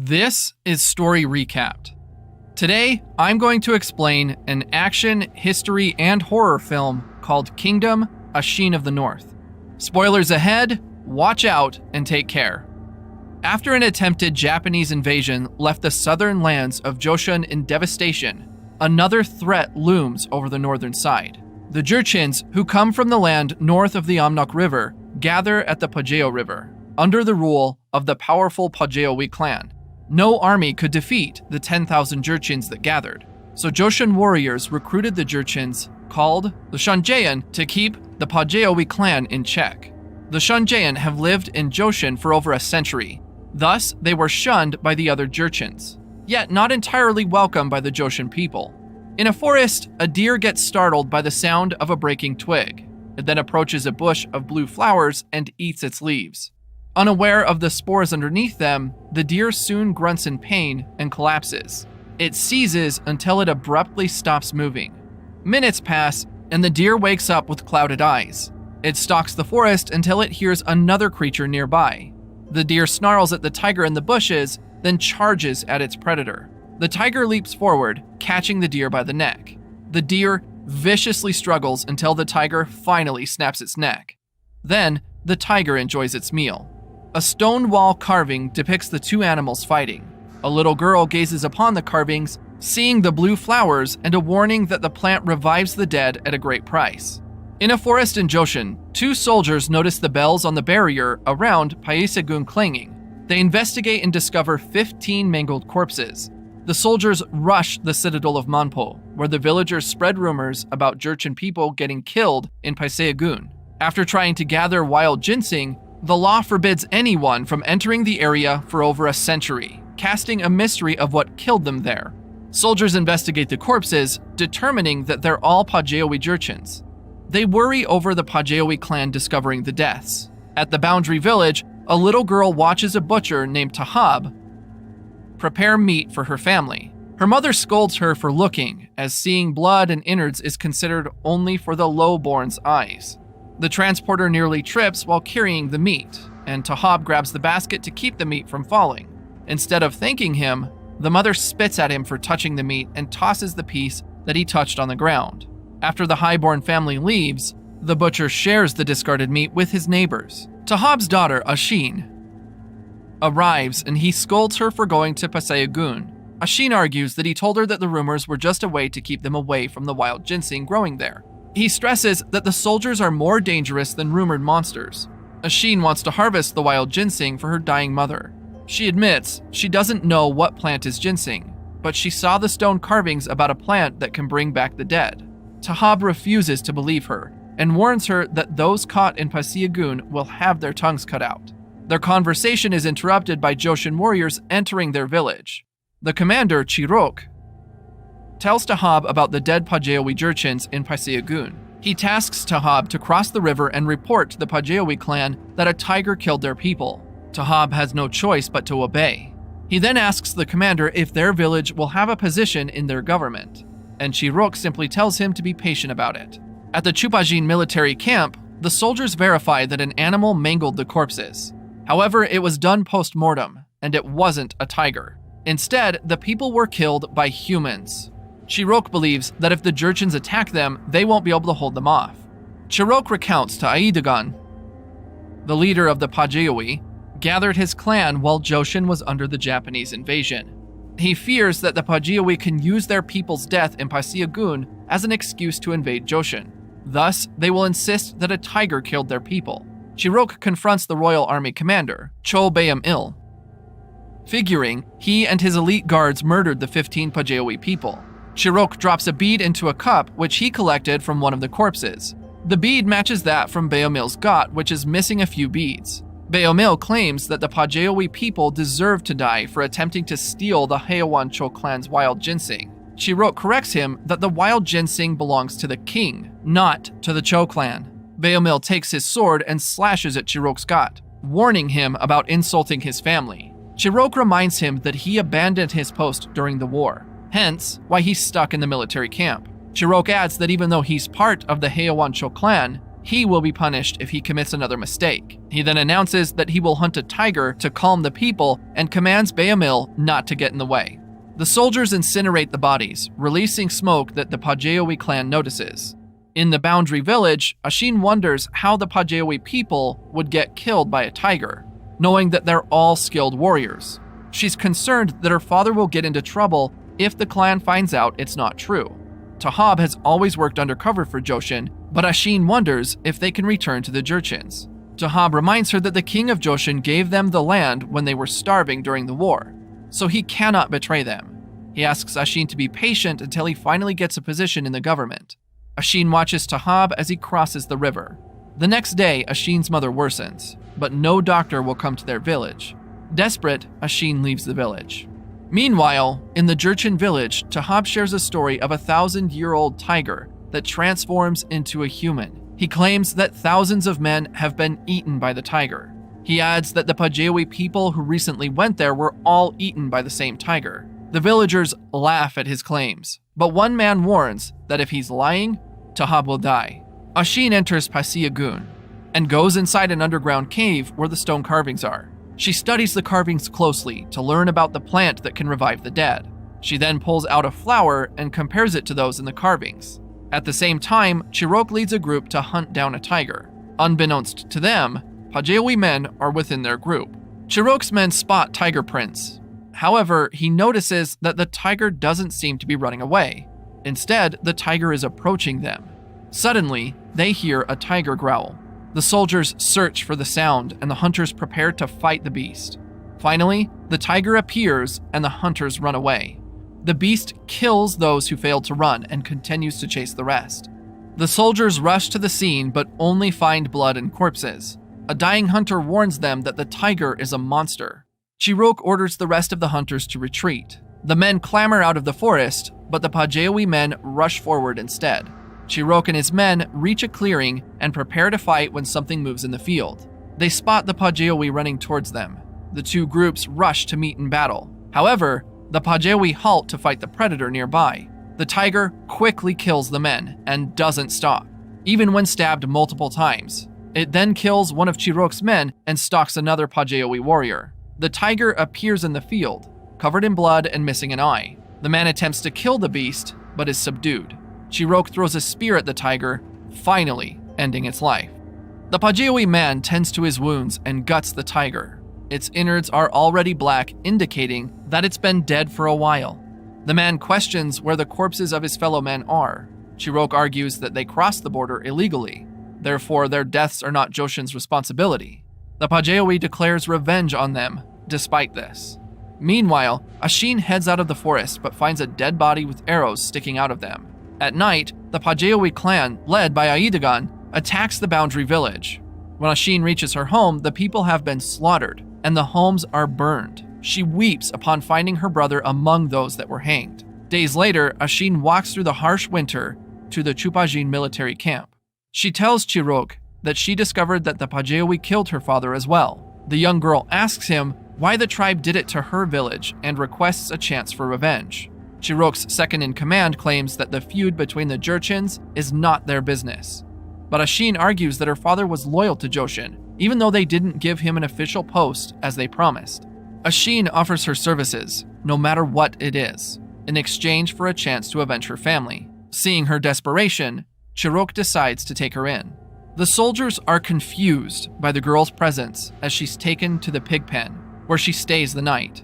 This is Story Recapped. Today, I'm going to explain an action, history, and horror film called Kingdom: A Sheen of the North. Spoilers ahead, watch out, and take care. After an attempted Japanese invasion left the southern lands of Joseon in devastation, another threat looms over the northern side. The Jurchens, who come from the land north of the Amnok River, gather at the Pajeo River, under the rule of the powerful Pajeowi clan. No army could defeat the 10,000 Jurchens that gathered, so Joseon warriors recruited the Jurchens, called the Shanjaean, to keep the Pajeowi clan in check. The Shanjaean have lived in Joseon for over a century, thus they were shunned by the other Jurchens, yet not entirely welcomed by the Joseon people. In a forest, a deer gets startled by the sound of a breaking twig. It then approaches a bush of blue flowers and eats its leaves. Unaware of the spores underneath them, the deer soon grunts in pain and collapses. It seizes until it abruptly stops moving. Minutes pass, and the deer wakes up with clouded eyes. It stalks the forest until it hears another creature nearby. The deer snarls at the tiger in the bushes, then charges at its predator. The tiger leaps forward, catching the deer by the neck. The deer viciously struggles until the tiger finally snaps its neck. Then, the tiger enjoys its meal. A stone wall carving depicts the two animals fighting. A little girl gazes upon the carvings, seeing the blue flowers and a warning that the plant revives the dead at a great price. In a forest in Joseon, two soldiers notice the bells on the barrier around Paesagun clanging. They investigate and discover 15 mangled corpses. The soldiers rush the citadel of Manpo, where the villagers spread rumors about Jurchen people getting killed in Paesagun. After trying to gather wild ginseng, the law forbids anyone from entering the area for over a century, casting a mystery of what killed them there. Soldiers investigate the corpses, determining that they're all Pajeowi Jurchens. They worry over the Pajeowi clan discovering the deaths. At the boundary village, a little girl watches a butcher named Tahab prepare meat for her family. Her mother scolds her for looking, as seeing blood and innards is considered only for the lowborn's eyes. The transporter nearly trips while carrying the meat, and Tahab grabs the basket to keep the meat from falling. Instead of thanking him, the mother spits at him for touching the meat and tosses the piece that he touched on the ground. After the highborn family leaves, the butcher shares the discarded meat with his neighbors. Tahab's daughter, Ashin, arrives and he scolds her for going to Paesagun. Ashin argues that he told her that the rumors were just a way to keep them away from the wild ginseng growing there. He stresses that the soldiers are more dangerous than rumored monsters. Ashin wants to harvest the wild ginseng for her dying mother. She admits she doesn't know what plant is ginseng, but she saw the stone carvings about a plant that can bring back the dead. Tahab refuses to believe her and warns her that those caught in Paesagun will have their tongues cut out. Their conversation is interrupted by Joseon warriors entering their village. The commander, Chirok, tells Tahab about the dead Pajeowi Jurchens in Paesagun. He tasks Tahab to cross the river and report to the Pajeowi clan that a tiger killed their people. Tahab has no choice but to obey. He then asks the commander if their village will have a position in their government, and Chirok simply tells him to be patient about it. At the Chupajin military camp, the soldiers verify that an animal mangled the corpses. However, it was done post-mortem, and it wasn't a tiger. Instead, the people were killed by humans. Chirok believes that if the Jurchens attack them, they won't be able to hold them off. Chirok recounts to Aidagan, the leader of the Pajeowi, gathered his clan while Joseon was under the Japanese invasion. He fears that the Pajeowi can use their people's death in Paesagun as an excuse to invade Joseon. Thus, they will insist that a tiger killed their people. Chirok confronts the royal army commander, Cho Bayam-il, figuring he and his elite guards murdered the 15 Pajeowi people. Chirok drops a bead into a cup which he collected from one of the corpses. The bead matches that from Bayam-il's got, which is missing a few beads. Bayam-il claims that the Pajeowi people deserve to die for attempting to steal the Heiwan Cho clan's wild ginseng. Chirok corrects him that the wild ginseng belongs to the king, not to the Cho clan. Bayam-il takes his sword and slashes at Chirok's got, warning him about insulting his family. Chirok reminds him that he abandoned his post during the war, hence why he's stuck in the military camp. Chirok adds that even though he's part of the Heiwan Cho clan, He will be punished if he commits another mistake. He then announces that he will hunt a tiger to calm the people and commands Beamil not to get in the way. The soldiers incinerate the bodies, releasing smoke that the Pajewi clan notices. In the boundary village, Ashin wonders how the Pajewi people would get killed by a tiger, knowing that they're all skilled warriors. She's concerned that her father will get into trouble if the clan finds out it's not true. Tahab has always worked undercover for Joshin, but Ashin wonders if they can return to the Jurchens. Tahab reminds her that the king of Joshin gave them the land when they were starving during the war, so he cannot betray them. He asks Ashin to be patient until he finally gets a position in the government. Ashin watches Tahab as he crosses the river. The next day, Ashin's mother worsens, but no doctor will come to their village. Desperate, Ashin leaves the village. Meanwhile, in the Jurchen village, Tahab shares a story of a 1,000-year-old tiger that transforms into a human. He claims that thousands of men have been eaten by the tiger. He adds that the Pajewi people who recently went there were all eaten by the same tiger. The villagers laugh at his claims, but one man warns that if he's lying, Tahab will die. Ashin enters Pasiagun and goes inside an underground cave where the stone carvings are. She studies the carvings closely to learn about the plant that can revive the dead. She then pulls out a flower and compares it to those in the carvings. At the same time, Chirok leads a group to hunt down a tiger. Unbeknownst to them, Pajewi men are within their group. Chirok's men spot tiger prints. However, he notices that the tiger doesn't seem to be running away. Instead, the tiger is approaching them. Suddenly, they hear a tiger growl. The soldiers search for the sound, and the hunters prepare to fight the beast. Finally, the tiger appears, and the hunters run away. The beast kills those who failed to run and continues to chase the rest. The soldiers rush to the scene, but only find blood and corpses. A dying hunter warns them that the tiger is a monster. Chirok orders the rest of the hunters to retreat. The men clamor out of the forest, but the Pajewi men rush forward instead. Chirok and his men reach a clearing and prepare to fight when something moves in the field. They spot the Pajewi running towards them. The two groups rush to meet in battle. However, the Pajewi halt to fight the predator nearby. The tiger quickly kills the men and doesn't stop, even when stabbed multiple times. It then kills one of Chirok's men and stalks another Pajewi warrior. The tiger appears in the field, covered in blood and missing an eye. The man attempts to kill the beast, but is subdued. Chirok throws a spear at the tiger, finally ending its life. The Pajewi man tends to his wounds and guts the tiger. Its innards are already black, indicating that it's been dead for a while. The man questions where the corpses of his fellow men are. Chirok argues that they crossed the border illegally. Therefore, their deaths are not Joshin's responsibility. The Pajewi declares revenge on them, despite this. Meanwhile, Ashin heads out of the forest but finds a dead body with arrows sticking out of them. At night, the Pajewi clan, led by Aidagan, attacks the boundary village. When Ashin reaches her home, the people have been slaughtered, and the homes are burned. She weeps upon finding her brother among those that were hanged. Days later, Ashin walks through the harsh winter to the Chupajin military camp. She tells Chirok that she discovered that the Pajewi killed her father as well. The young girl asks him why the tribe did it to her village and requests a chance for revenge. Chirok's second-in-command claims that the feud between the Jurchens is not their business. But Ashin argues that her father was loyal to Joshin, even though they didn't give him an official post as they promised. Ashin offers her services, no matter what it is, in exchange for a chance to avenge her family. Seeing her desperation, Chirok decides to take her in. The soldiers are confused by the girl's presence as she's taken to the pig pen, where she stays the night.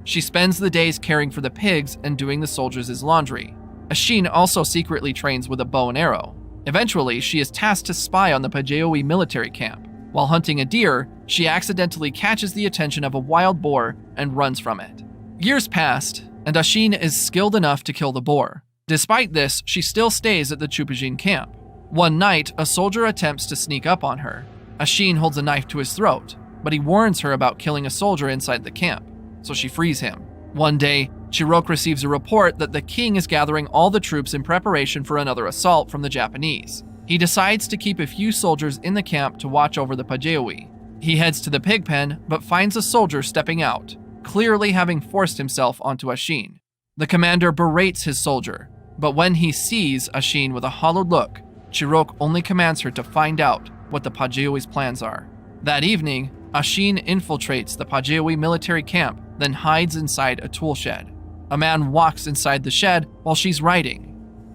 She spends the days caring for the pigs and doing the soldiers' laundry. Ashin also secretly trains with a bow and arrow. Eventually, she is tasked to spy on the Pajewi military camp. While hunting a deer, she accidentally catches the attention of a wild boar and runs from it. Years passed, and Ashin is skilled enough to kill the boar. Despite this, she still stays at the Chupajin camp. One night, a soldier attempts to sneak up on her. Ashin holds a knife to his throat, but he warns her about killing a soldier inside the camp, so she frees him. One day, Chirok receives a report that the king is gathering all the troops in preparation for another assault from the Japanese. He decides to keep a few soldiers in the camp to watch over the Pajewi. He heads to the pig pen, but finds a soldier stepping out, clearly having forced himself onto Ashin. The commander berates his soldier, but when he sees Ashin with a hollowed look, Chirok only commands her to find out what the Pajewi's plans are. That evening, Ashin infiltrates the Pajewi military camp, then hides inside a tool shed. A man walks inside the shed while she's writing,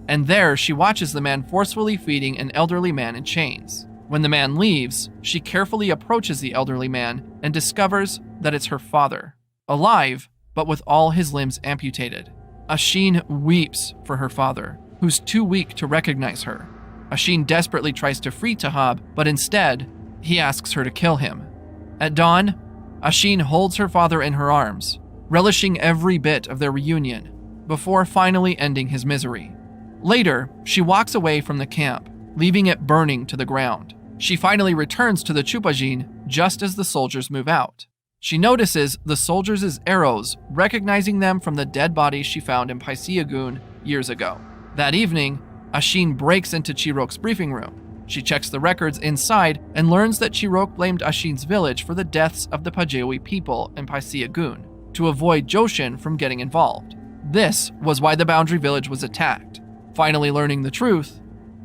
and there she watches the man forcefully feeding an elderly man in chains. When the man leaves, she carefully approaches the elderly man and discovers that it's her father, alive, but with all his limbs amputated. Ashin weeps for her father, who's too weak to recognize her. Ashin desperately tries to free Tahab, but instead, he asks her to kill him. At dawn, Ashin holds her father in her arms, relishing every bit of their reunion, before finally ending his misery. Later, she walks away from the camp, leaving it burning to the ground. She finally returns to the Chupajin just as the soldiers move out. She notices the soldiers' arrows, recognizing them from the dead bodies she found in Paisiagun years ago. That evening, Ashin breaks into Chirok's briefing room. She checks the records inside and learns that Chirok blamed Ashin's village for the deaths of the Pajewi people in Paisiagun to avoid Joshin from getting involved. This was why the boundary village was attacked. Finally learning the truth,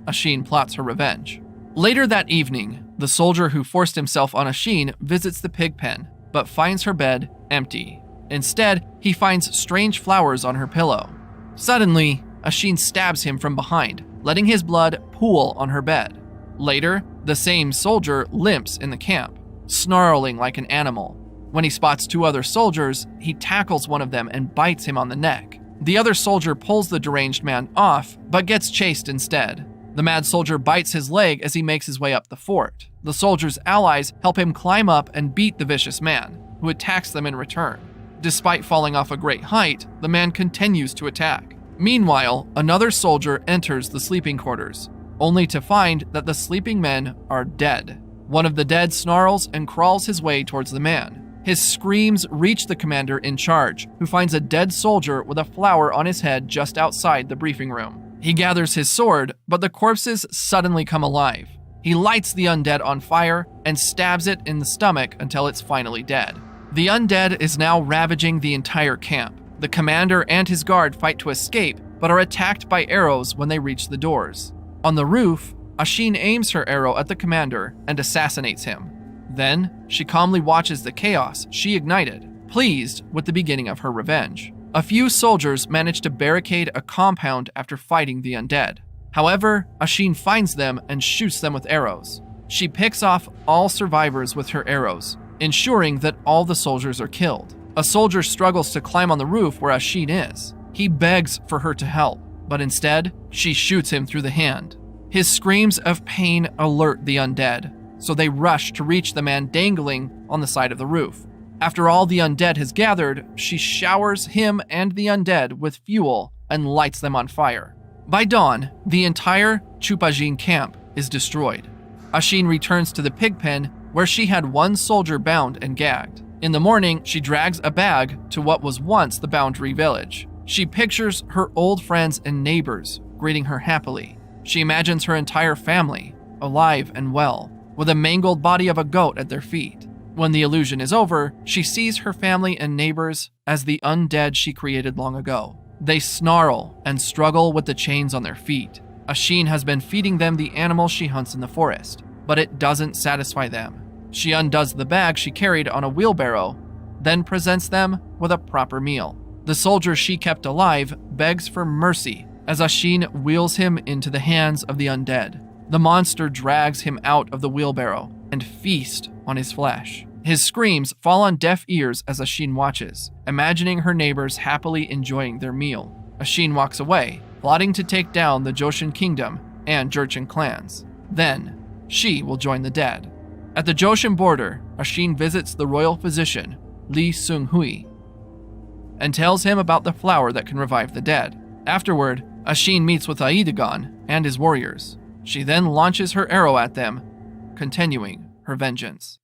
Ashin plots her revenge. Later that evening, the soldier who forced himself on Ashin visits the pig pen, but finds her bed empty. Instead, he finds strange flowers on her pillow. Suddenly, Ashin stabs him from behind, letting his blood pool on her bed. Later, the same soldier limps in the camp, snarling like an animal. When he spots two other soldiers, he tackles one of them and bites him on the neck. The other soldier pulls the deranged man off, but gets chased instead. The mad soldier bites his leg as he makes his way up the fort. The soldier's allies help him climb up and beat the vicious man, who attacks them in return. Despite falling off a great height, the man continues to attack. Meanwhile, another soldier enters the sleeping quarters, only to find that the sleeping men are dead. One of the dead snarls and crawls his way towards the man. His screams reach the commander in charge, who finds a dead soldier with a flower on his head just outside the briefing room. He gathers his sword, but the corpses suddenly come alive. He lights the undead on fire and stabs it in the stomach until it's finally dead. The undead is now ravaging the entire camp. The commander and his guard fight to escape, but are attacked by arrows when they reach the doors. On the roof, Ashin aims her arrow at the commander and assassinates him. Then, she calmly watches the chaos she ignited, pleased with the beginning of her revenge. A few soldiers manage to barricade a compound after fighting the undead. However, Ashin finds them and shoots them with arrows. She picks off all survivors with her arrows, ensuring that all the soldiers are killed. A soldier struggles to climb on the roof where Ashin is. He begs for her to help, but instead, she shoots him through the hand. His screams of pain alert the undead, so they rush to reach the man dangling on the side of the roof. After all the undead has gathered, she showers him and the undead with fuel and lights them on fire. By dawn, the entire Chupajin camp is destroyed. Ashin returns to the pig pen where she had one soldier bound and gagged. In the morning, she drags a bag to what was once the boundary village. She pictures her old friends and neighbors greeting her happily. She imagines her entire family, alive and well, with a mangled body of a goat at their feet. When the illusion is over, she sees her family and neighbors as the undead she created long ago. They snarl and struggle with the chains on their feet. Ashin has been feeding them the animals she hunts in the forest, but it doesn't satisfy them. She undoes the bag she carried on a wheelbarrow, then presents them with a proper meal. The soldier she kept alive begs for mercy as Ashin wheels him into the hands of the undead. The monster drags him out of the wheelbarrow and feasts on his flesh. His screams fall on deaf ears as Ashin watches, imagining her neighbors happily enjoying their meal. Ashin walks away, plotting to take down the Joshin kingdom and Jurchen clans. Then, she will join the dead. At the Joshin border, Ashin visits the royal physician, Li Sung-hui, and tells him about the flower that can revive the dead. Afterward, Ashin meets with Aidagon and his warriors. She then launches her arrow at them, continuing her vengeance.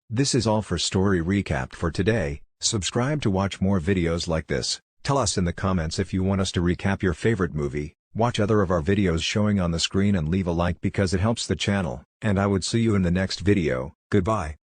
This is all for Story Recapped for today. Subscribe to watch more videos like this. Tell us in the comments if you want us to recap your favorite movie. Watch other of our videos showing on the screen and leave a like because it helps the channel. And I would see you in the next video. Goodbye.